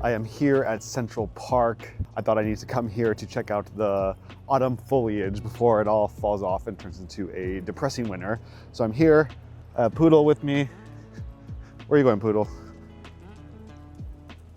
I am here at Central Park. I thought I needed to come here to check out the autumn foliage before it all falls off and turns into a depressing winter. So I'm here, Poodle with me. Where are you going, Poodle?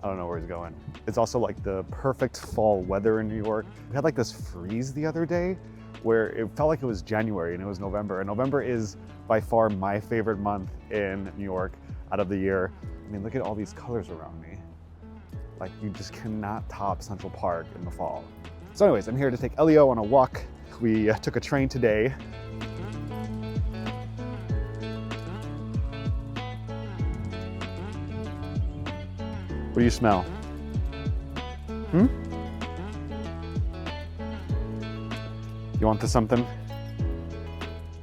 I don't know where he's going. It's also like the perfect fall weather in New York. We had like this freeze the other day where it felt like it was January and it was November. And November is by far my favorite month in New York out of the year. I mean, look at all these colors around me. Like, you just cannot top Central Park in the fall. So anyways, I'm here to take Elio on a walk. We took a train today. What do you smell? You want this something?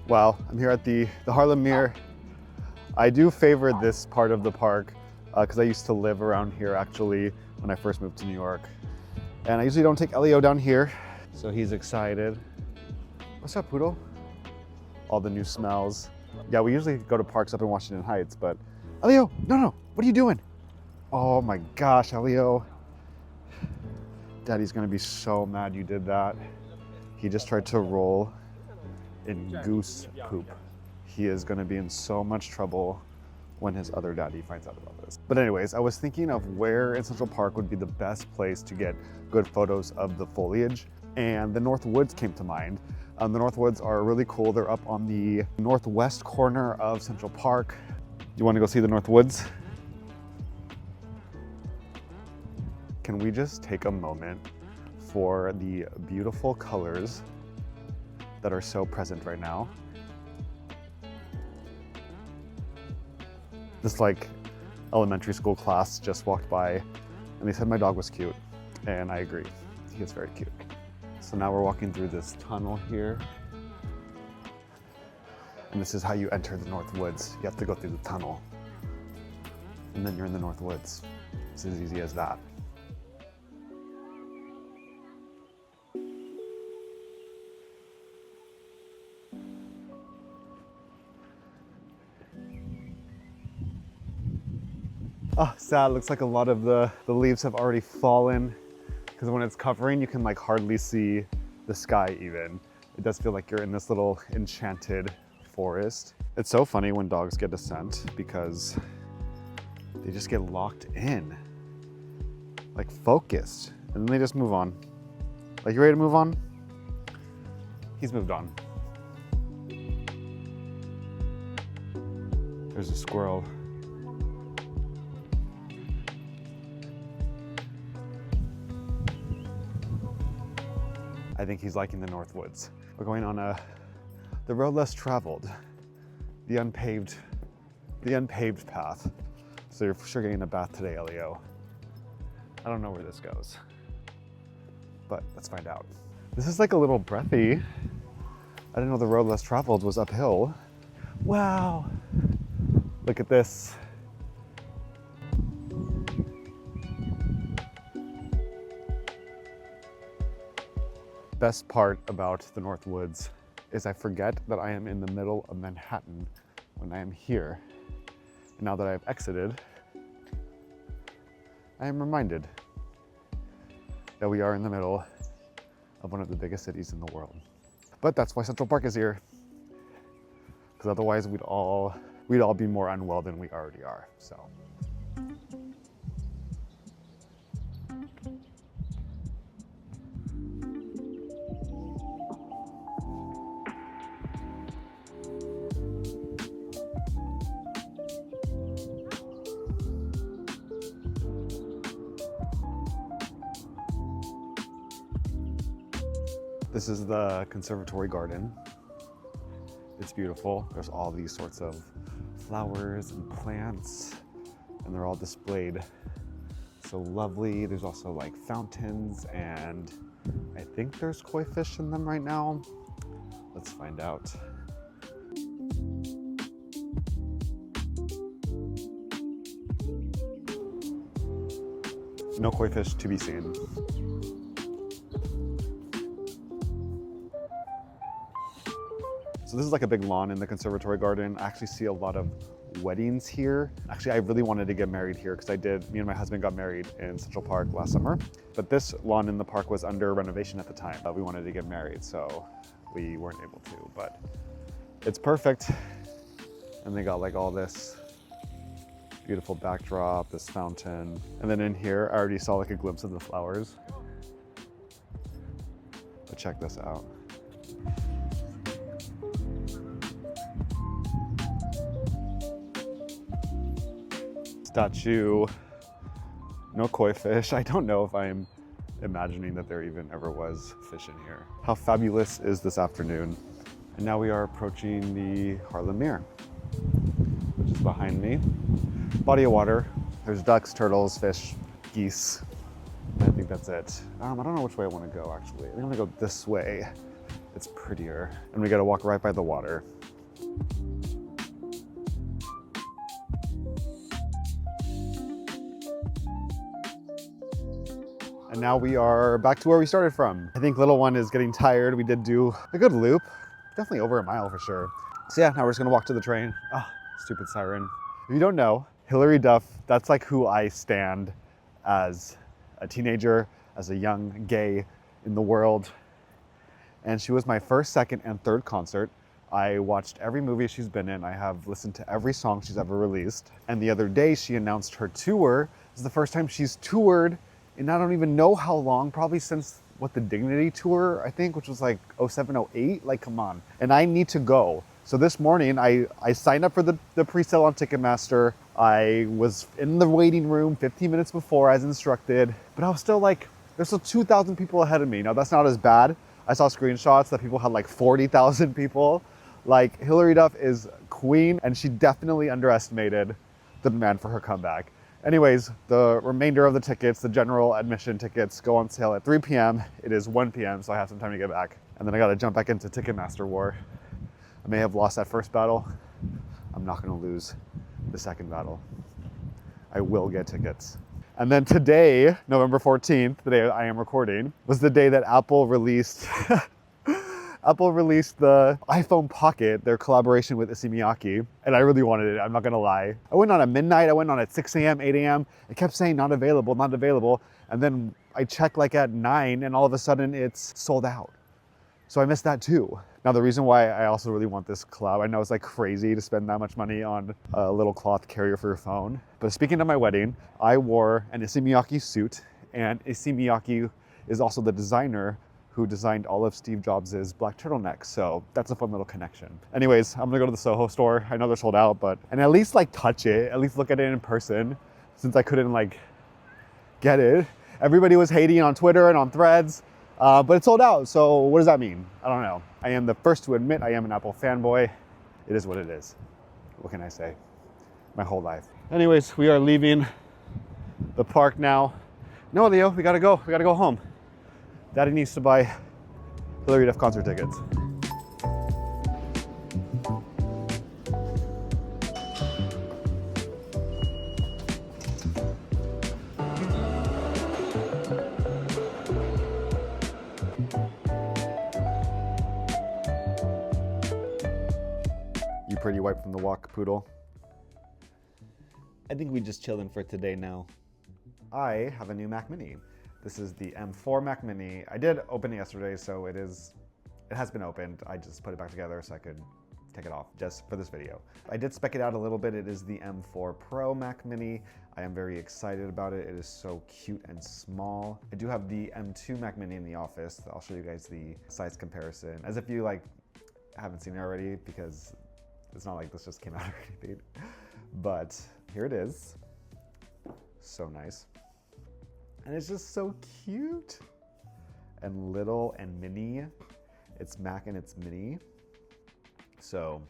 Wow, I'm here at the Harlem Meer. I do favor this part of the park because I used to live around here actually when I first moved to New York. And I usually don't take Elio down here, so he's excited. What's up, Poodle? All the new smells. Yeah, we usually go to parks up in Washington Heights, but Elio, no, what are you doing? Oh my gosh, Elio. Daddy's gonna be so mad you did that. He just tried to roll in goose poop. He is gonna be in so much trouble when his other daddy finds out about this. But anyways, I was thinking of where in Central Park would be the best place to get good photos of the foliage, and the North Woods came to mind. The North Woods are really cool. They're up on the northwest corner of Central Park. You wanna go see the North Woods? Can we just take a moment for the beautiful colors that are so present right now? This like elementary school class just walked by and they said my dog was cute, and I agree, he is very cute. So now we're walking through this tunnel here, and this is how you enter the North Woods. You have to go through the tunnel and then you're in the North Woods. It's as easy as that. Oh, sad. Looks like a lot of the leaves have already fallen because when it's covering, you can like hardly see the sky even. It does feel like you're in this little enchanted forest. It's so funny when dogs get a scent because they just get locked in, like focused, and then they just move on. Like, you ready to move on? He's moved on. There's a squirrel. I think he's liking the North Woods. We're going on the road less traveled, the unpaved path. So you're for sure getting a bath today, Elio. I don't know where this goes, but let's find out. This is like a little breathy. I didn't know the road less traveled was uphill. Wow, look at this. Best part about the North Woods is I forget that I am in the middle of Manhattan when I am here. And now that I have exited, I am reminded that we are in the middle of one of the biggest cities in the world. But that's why Central Park is here, because otherwise we'd all be more unwell than we already are. So. This is the Conservatory Garden. It's beautiful. There's all these sorts of flowers and plants, and they're all displayed so lovely. There's also like fountains, and I think there's koi fish in them right now. Let's find out. No koi fish to be seen. So this is like a big lawn in the Conservatory Garden. I actually see a lot of weddings here. Actually, I really wanted to get married here because me and my husband got married in Central Park last summer. But this lawn in the park was under renovation at the time. We wanted to get married, so we weren't able to, but it's perfect. And they got like all this beautiful backdrop, this fountain. And then in here, I already saw like a glimpse of the flowers. But check this out. Statue, no koi fish. I don't know if I'm imagining that there even ever was fish in here. How fabulous is this afternoon? And now we are approaching the Harlem Meer, which is behind me. Body of water. There's ducks, turtles, fish, geese. I think that's it. I don't know which way I want to go actually. I think I'm gonna go this way. It's prettier. And we gotta walk right by the water. And now we are back to where we started from. I think little one is getting tired. We did do a good loop, definitely over a mile for sure. So yeah, now we're just gonna walk to the train. Oh, stupid siren. If you don't know, Hilary Duff, that's like who I stand as a teenager, as a young gay in the world. And she was my first, second, and third concert. I watched every movie she's been in. I have listened to every song she's ever released. And the other day she announced her tour. This is the first time she's toured and I don't even know how long, probably since the Dignity tour, I think, which was like 07, 08, like come on. And I need to go. So this morning I signed up for the pre-sale on Ticketmaster. I was in the waiting room 15 minutes before as instructed, but I was still like, there's still 2,000 people ahead of me. Now that's not as bad. I saw screenshots that people had like 40,000 people. Like Hilary Duff is queen and she definitely underestimated the demand for her comeback. Anyways, the remainder of the tickets, the general admission tickets, go on sale at 3 p.m. It is 1 p.m., so I have some time to get back. And then I gotta jump back into Ticketmaster war. I may have lost that first battle. I'm not gonna lose the second battle. I will get tickets. And then today, November 14th, the day I am recording, was the day that Apple released Apple released the iPhone Pocket, their collaboration with Issey Miyake, and I really wanted it, I'm not gonna lie. I went on at midnight, I went on at 6 a.m., 8 a.m. It kept saying not available, not available. And then I checked like at 9 and all of a sudden it's sold out. So I missed that too. Now the reason why I also really want this collab, I know it's like crazy to spend that much money on a little cloth carrier for your phone. But speaking of my wedding, I wore an Issey Miyake suit, and Issey Miyake is also the designer who designed all of Steve Jobs' black turtlenecks. So that's a fun little connection. Anyways, I'm gonna go to the Soho store. I know they're sold out, and at least like touch it, at least look at it in person, since I couldn't like get it. Everybody was hating on Twitter and on Threads, but it's sold out. So what does that mean? I don't know. I am the first to admit I am an Apple fanboy. It is what it is. What can I say? My whole life. Anyways, we are leaving the park now. No, Leo, we gotta go. We gotta go home. Daddy needs to buy Hilary Duff concert tickets. You pretty wiped from the walk, poodle? I think we just chillin' for today now. I have a new Mac Mini. This is the M4 Mac Mini. I did open it yesterday, so it has been opened. I just put it back together so I could take it off just for this video. I did spec it out a little bit. It is the M4 Pro Mac Mini. I am very excited about it. It is so cute and small. I do have the M2 Mac Mini in the office. I'll show you guys the size comparison, as if you like haven't seen it already, because it's not like this just came out or anything. But here it is. So nice. And it's just so cute and little and mini. It's Mac and it's mini. So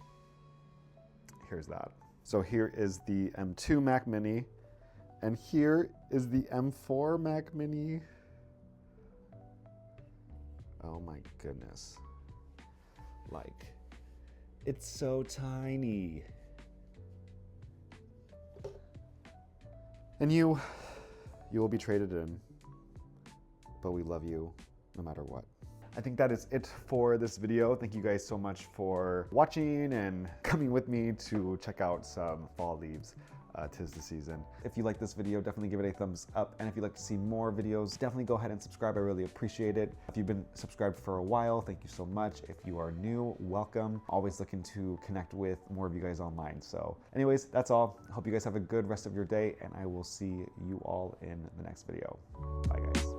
here's that. So here is the M2 Mac Mini, and here is the M4 Mac Mini. Oh my goodness. Like, it's so tiny. And you will be traded in, but we love you no matter what. I think that is it for this video. Thank you guys so much for watching and coming with me to check out some fall leaves. 'Tis the season. If you like this video, definitely give it a thumbs up. And if you'd like to see more videos, definitely go ahead and subscribe. I really appreciate it. If you've been subscribed for a while, thank you so much. If you are new, welcome. Always looking to connect with more of you guys online. So anyways, that's all. I hope you guys have a good rest of your day, and I will see you all in the next video. Bye guys.